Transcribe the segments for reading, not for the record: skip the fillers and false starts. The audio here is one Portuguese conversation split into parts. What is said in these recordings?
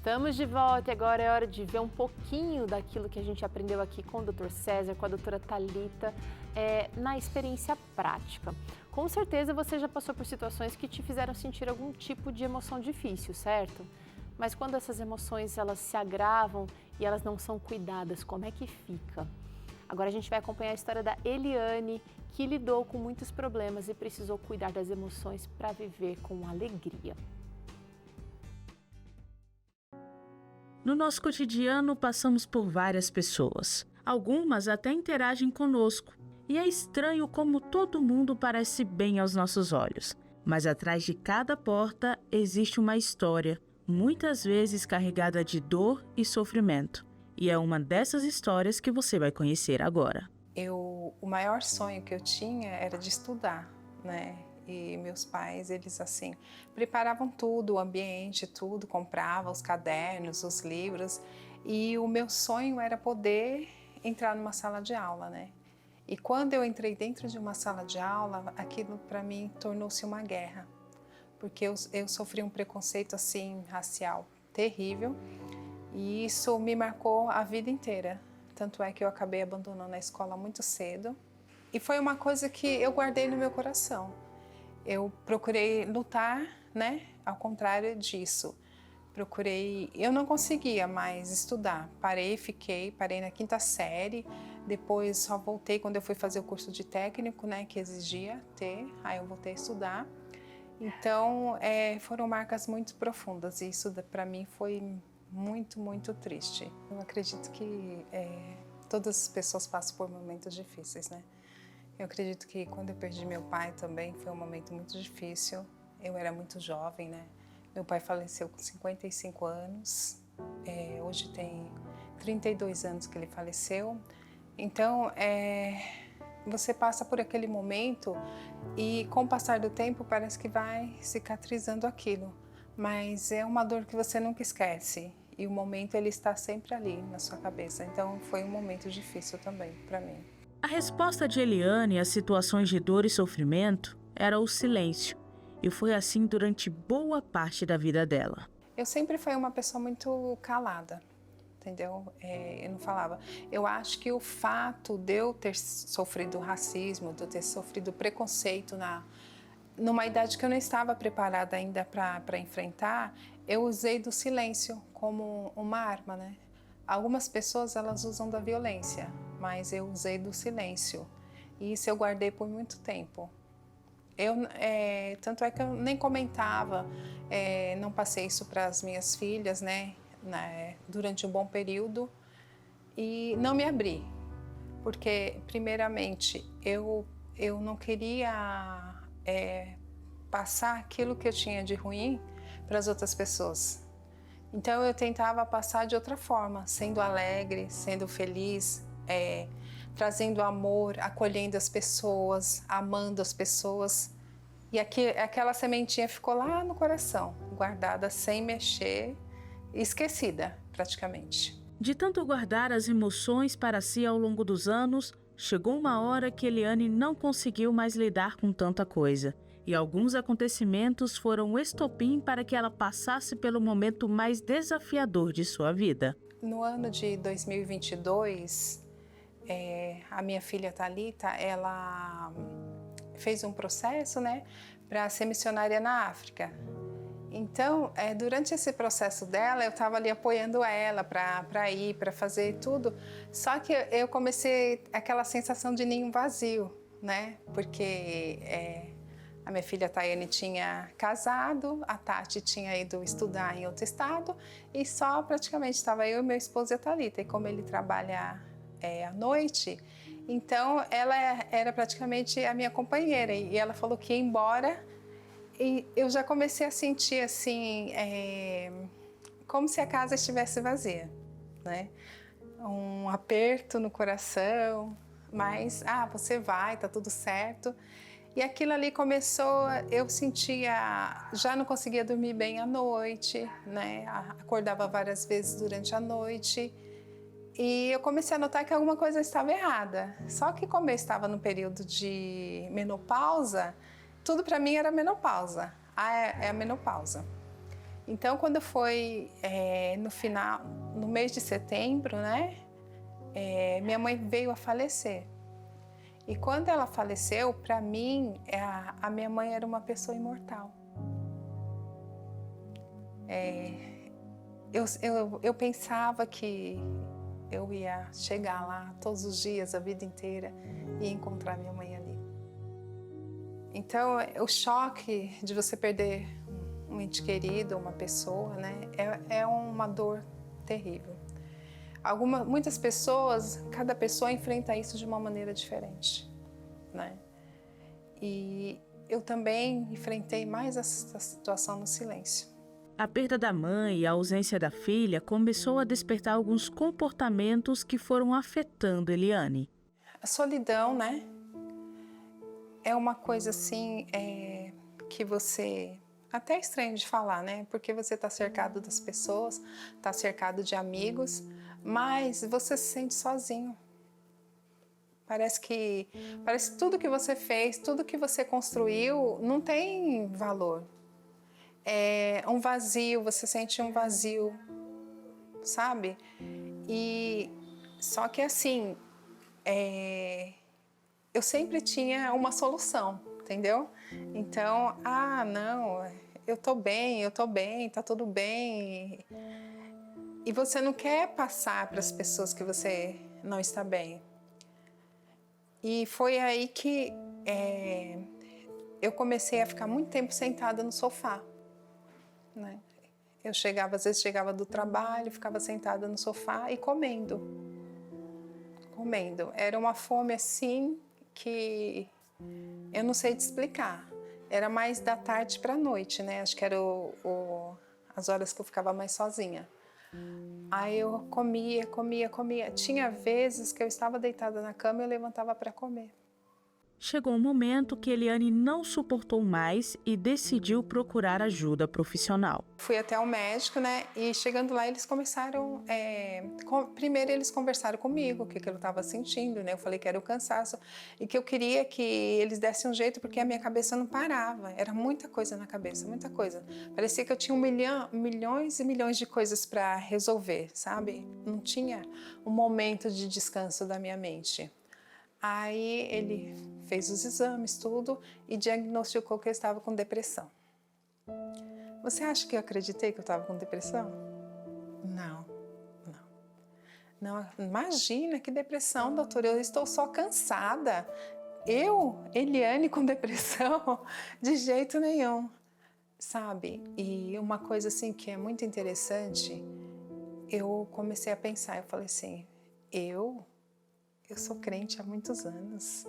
Estamos de volta e agora é hora de ver um pouquinho daquilo que a gente aprendeu aqui com o Dr. César, com a doutora Thalita, na experiência prática. Com certeza você já passou por situações que te fizeram sentir algum tipo de emoção difícil, certo? Mas quando essas emoções elas se agravam e elas não são cuidadas, como é que fica? Agora a gente vai acompanhar a história da Eliane, que lidou com muitos problemas e precisou cuidar das emoções para viver com alegria. No nosso cotidiano, passamos por várias pessoas. Algumas até interagem conosco. E é estranho como todo mundo parece bem aos nossos olhos. Mas atrás de cada porta existe uma história, muitas vezes carregada de dor e sofrimento. E é uma dessas histórias que você vai conhecer agora. O maior sonho que eu tinha era de estudar, né? E meus pais, eles assim, preparavam tudo, o ambiente, tudo, compravam os cadernos, os livros. E o meu sonho era poder entrar numa sala de aula, né? E quando eu entrei dentro de uma sala de aula, aquilo para mim tornou-se uma guerra. Porque eu sofri um preconceito assim, racial, terrível. E isso me marcou a vida inteira. Tanto é que eu acabei abandonando a escola muito cedo. E foi uma coisa que eu guardei no meu coração. Eu procurei lutar, né? Ao contrário disso. Eu não conseguia mais estudar. Parei na 5ª série. Depois só voltei quando eu fui fazer o curso de técnico, né? Que exigia ter. Aí eu voltei a estudar. Então, foram marcas muito profundas. E isso para mim foi muito, muito triste. Eu acredito que todas as pessoas passam por momentos difíceis, né? Eu acredito que quando eu perdi meu pai também foi um momento muito difícil. Eu era muito jovem, né? Meu pai faleceu com 55 anos. Hoje tem 32 anos que ele faleceu. Então, você passa por aquele momento e com o passar do tempo parece que vai cicatrizando aquilo. Mas é uma dor que você nunca esquece. E o momento ele está sempre ali na sua cabeça. Então, foi um momento difícil também para mim. A resposta de Eliane às situações de dor e sofrimento era o silêncio, e foi assim durante boa parte da vida dela. Eu sempre fui uma pessoa muito calada, entendeu? Eu não falava. Eu acho que o fato de eu ter sofrido racismo, de eu ter sofrido preconceito numa idade que eu não estava preparada ainda para enfrentar, eu usei do silêncio como uma arma, né? Algumas pessoas elas usam da violência, mas eu usei do silêncio. E isso eu guardei por muito tempo. Tanto é que eu nem comentava, não passei isso para as minhas filhas, né, durante um bom período. E não me abri, porque primeiramente eu não queria passar aquilo que eu tinha de ruim para as outras pessoas. Então eu tentava passar de outra forma, sendo alegre, sendo feliz, trazendo amor, acolhendo as pessoas, amando as pessoas. E aquela sementinha ficou lá no coração, guardada sem mexer, esquecida praticamente. De tanto guardar as emoções para si ao longo dos anos, chegou uma hora que Eliane não conseguiu mais lidar com tanta coisa. E alguns acontecimentos foram o estopim para que ela passasse pelo momento mais desafiador de sua vida. No ano de 2022, a minha filha Thalita, ela fez um processo, né, para ser missionária na África. Então, durante esse processo dela, eu estava ali apoiando ela para ir, para fazer tudo. Só que eu comecei aquela sensação de ninho vazio, né, porque a minha filha Tayane tinha casado, a Tati tinha ido estudar em outro estado e só praticamente estava eu, meu esposo e a Thalita. E como ele trabalha à noite, então ela era praticamente a minha companheira e ela falou que ia embora e eu já comecei a sentir assim, como se a casa estivesse vazia, né? Um aperto no coração, mas você vai, tá tudo certo. E aquilo ali começou, eu sentia, já não conseguia dormir bem à noite, né? Acordava várias vezes durante a noite. E eu comecei a notar que alguma coisa estava errada. Só que como eu estava no período de menopausa, tudo para mim era menopausa. É a menopausa. Então, quando foi no final, no mês de setembro, né, minha mãe veio a falecer. E quando ela faleceu, para mim, a minha mãe era uma pessoa imortal. Eu pensava que eu ia chegar lá todos os dias, a vida inteira, e encontrar minha mãe ali. Então, o choque de você perder um ente querido, uma pessoa, né, é uma dor terrível. Muitas pessoas, cada pessoa enfrenta isso de uma maneira diferente, né? E eu também enfrentei mais essa situação no silêncio. A perda da mãe e a ausência da filha começou a despertar alguns comportamentos que foram afetando Eliane. A solidão, né? É uma coisa assim que você... Até é estranho de falar, né? Porque você está cercado das pessoas, está cercado de amigos, mas você se sente sozinho. Parece que tudo que você fez, tudo que você construiu, não tem valor. É um vazio, você sente um vazio, sabe? Só que assim, eu sempre tinha uma solução, entendeu? Então, não, eu tô bem, tá tudo bem. E você não quer passar para as pessoas que você não está bem. E foi aí que eu comecei a ficar muito tempo sentada no sofá, né? Às vezes chegava do trabalho, ficava sentada no sofá e comendo. Era uma fome assim que eu não sei te explicar. Era mais da tarde para a noite, né? Acho que era as horas que eu ficava mais sozinha. Aí eu comia. Tinha vezes que eu estava deitada na cama e eu levantava para comer. Chegou um momento que Eliane não suportou mais e decidiu procurar ajuda profissional. Fui até o médico, né? E chegando lá eles começaram... primeiro eles conversaram comigo, o que eu estava sentindo, né? Eu falei que era o cansaço e que eu queria que eles dessem um jeito porque a minha cabeça não parava. Era muita coisa na cabeça, muita coisa. Parecia que eu tinha milhões e milhões de coisas para resolver, sabe? Não tinha um momento de descanso da minha mente. Aí ele fez os exames, tudo, e diagnosticou que eu estava com depressão. Você acha que eu acreditei que eu estava com depressão? Não, imagina que depressão, doutor, eu estou só cansada. Eu, Eliane, com depressão? De jeito nenhum, sabe? E uma coisa assim que é muito interessante, eu comecei a pensar, eu falei assim, eu sou crente há muitos anos.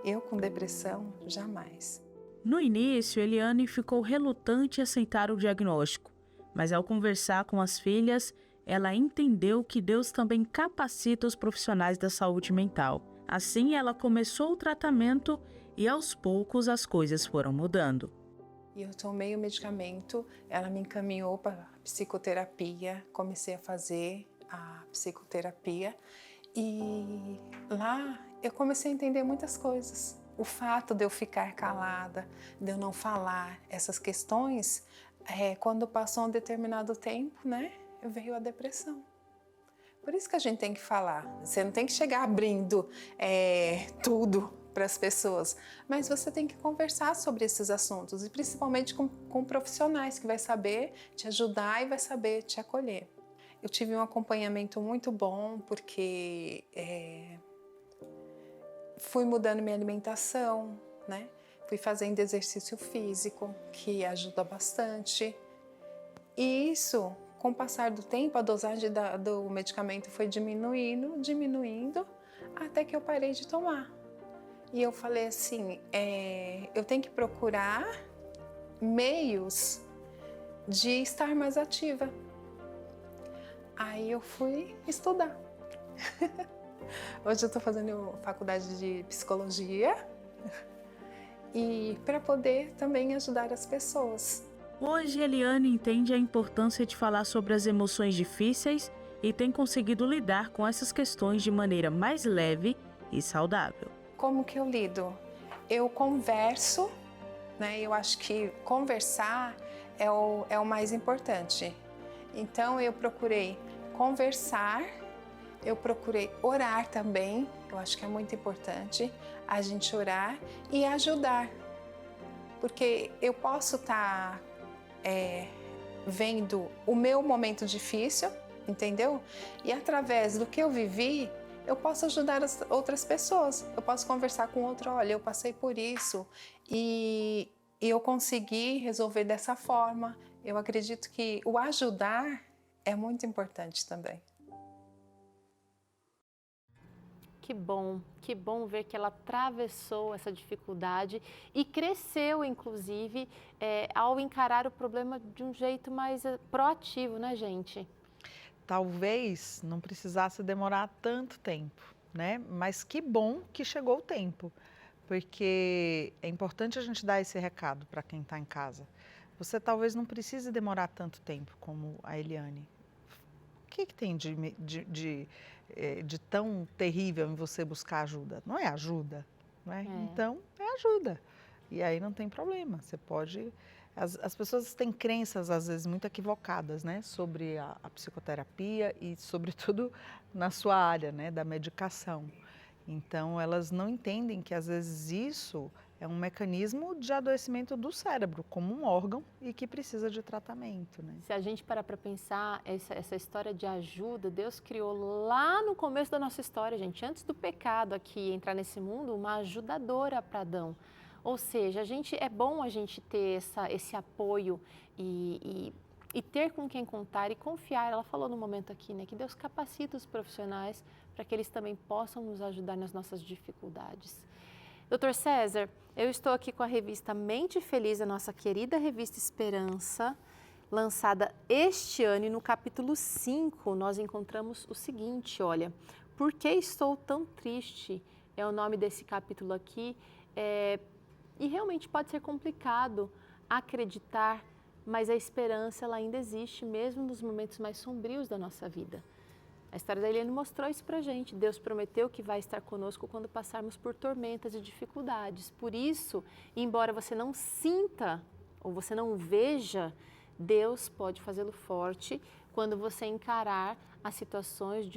Eu com depressão, jamais. No início, Eliane ficou relutante em aceitar o diagnóstico, mas ao conversar com as filhas, ela entendeu que Deus também capacita os profissionais da saúde mental. Assim, ela começou o tratamento e aos poucos as coisas foram mudando. E eu tomei o medicamento, ela me encaminhou para psicoterapia, comecei a fazer a psicoterapia. E lá eu comecei a entender muitas coisas. O fato de eu ficar calada, de eu não falar essas questões, quando passou um determinado tempo, né, veio a depressão. Por isso que a gente tem que falar. Você não tem que chegar abrindo tudo para as pessoas, mas você tem que conversar sobre esses assuntos, e principalmente com profissionais que vai saber te ajudar e vai saber te acolher. Eu tive um acompanhamento muito bom porque fui mudando minha alimentação, né? Fui fazendo exercício físico, que ajuda bastante. E isso, com o passar do tempo, a dosagem do medicamento foi diminuindo, até que eu parei de tomar. E eu falei assim, eu tenho que procurar meios de estar mais ativa. Aí eu fui estudar. Hoje eu estou fazendo faculdade de psicologia e para poder também ajudar as pessoas. Hoje, Eliane entende a importância de falar sobre as emoções difíceis e tem conseguido lidar com essas questões de maneira mais leve e saudável. Como que eu lido? Eu converso, né? Eu acho que conversar é o mais importante. Então eu procurei conversar, eu procurei orar também, eu acho que é muito importante a gente orar e ajudar. Porque eu posso estar vendo o meu momento difícil, entendeu? E através do que eu vivi, eu posso ajudar as outras pessoas. Eu posso conversar com outro, olha, eu passei por isso e eu consegui resolver dessa forma. Eu acredito que o ajudar é muito importante também. Que bom ver que ela atravessou essa dificuldade e cresceu, inclusive, ao encarar o problema de um jeito mais proativo, né, gente? Talvez não precisasse demorar tanto tempo, né? Mas que bom que chegou o tempo, porque é importante a gente dar esse recado para quem está em casa. Você talvez não precise demorar tanto tempo como a Eliane. O que tem de tão terrível em você buscar ajuda? Não é ajuda, né? Então, é ajuda. E aí não tem problema, você pode... As pessoas têm crenças, às vezes, muito equivocadas, né? Sobre a psicoterapia e, sobretudo, na sua área, né? Da medicação. Então, elas não entendem que, às vezes, isso é um mecanismo de adoecimento do cérebro, como um órgão e que precisa de tratamento, né? Se a gente parar para pensar, essa história de ajuda, Deus criou lá no começo da nossa história, gente, antes do pecado aqui entrar nesse mundo, uma ajudadora para Adão. Ou seja, é bom a gente ter esse apoio e ter com quem contar e confiar. Ela falou no momento aqui, né, que Deus capacita os profissionais para que eles também possam nos ajudar nas nossas dificuldades. Dr. César, eu estou aqui com a revista Mente Feliz, a nossa querida revista Esperança, lançada este ano, e no capítulo 5 nós encontramos o seguinte, olha, por que estou tão triste? É o nome desse capítulo aqui, e realmente pode ser complicado acreditar, mas a esperança ela ainda existe, mesmo nos momentos mais sombrios da nossa vida. A história da Eliane mostrou isso pra gente. Deus prometeu que vai estar conosco quando passarmos por tormentas e dificuldades. Por isso, embora você não sinta ou você não veja, Deus pode fazê-lo forte quando você encarar as situações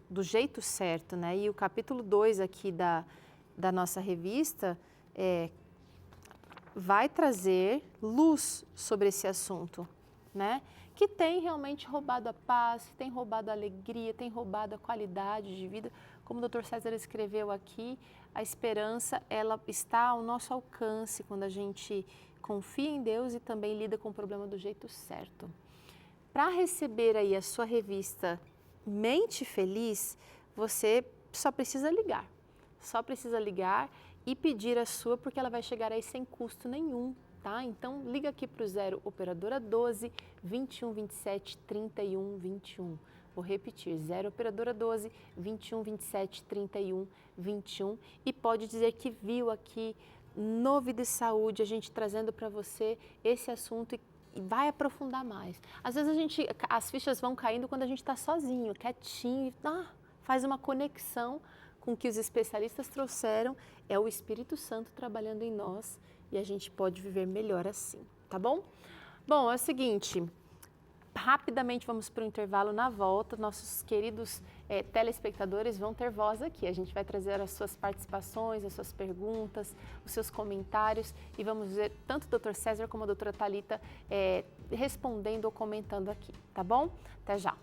do jeito certo, né? E o capítulo 2 aqui da nossa revista vai trazer luz sobre esse assunto, né? Que tem realmente roubado a paz, tem roubado a alegria, tem roubado a qualidade de vida. Como o Dr. César escreveu aqui, a esperança ela está ao nosso alcance quando a gente confia em Deus e também lida com o problema do jeito certo. Para receber aí a sua revista Mente Feliz, você só precisa ligar. Só precisa ligar e pedir a sua, porque ela vai chegar aí sem custo nenhum. Tá? Então, liga aqui para o 0 Operadora 12 21 27 31 21. Vou repetir, 0 Operadora 12 21 27 31 21. E pode dizer que viu aqui no Vida e Saúde, a gente trazendo para você esse assunto e vai aprofundar mais. Às vezes as fichas vão caindo quando a gente está sozinho, quietinho, faz uma conexão com o que os especialistas trouxeram, é o Espírito Santo trabalhando em nós. E a gente pode viver melhor assim, tá bom? Bom, é o seguinte, rapidamente vamos para o intervalo. Na volta, nossos queridos telespectadores vão ter voz aqui. A gente vai trazer as suas participações, as suas perguntas, os seus comentários e vamos ver tanto o Dr. César como a doutora Thalita respondendo ou comentando aqui, tá bom? Até já!